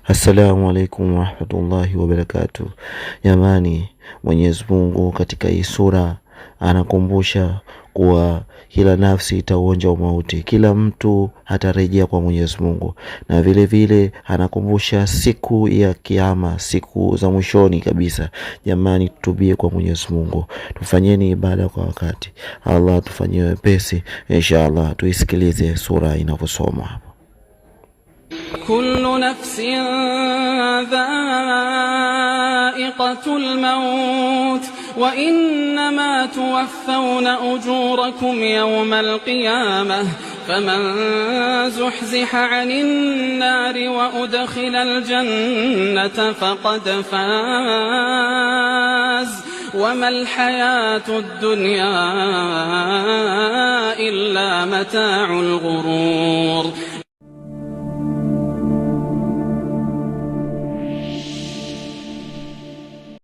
Assalamu alaikum warahmatullahi wabarakatuh. Jamani, Mwenyezi Mungu katika hii sura anakumbusha kuwa kila nafsi itaonja mauti, kila mtu hatarejea kwa Mwenyezi Mungu, na vile vile anakumbusha siku ya kiyama, siku za mwishoni kabisa. Jamani, tutubie kwa Mwenyezi Mungu, tufanyeni ibada kwa wakati. Allah tufanyie wepesi inshallah. Tuisikilize sura inavyosoma. كل نفس ذائقة الموت وإنما توفون أجوركم يوم القيامة فمن زحزح عن النار وأدخل الجنة فقد فاز وما الحياة الدنيا إلا متاع الغرور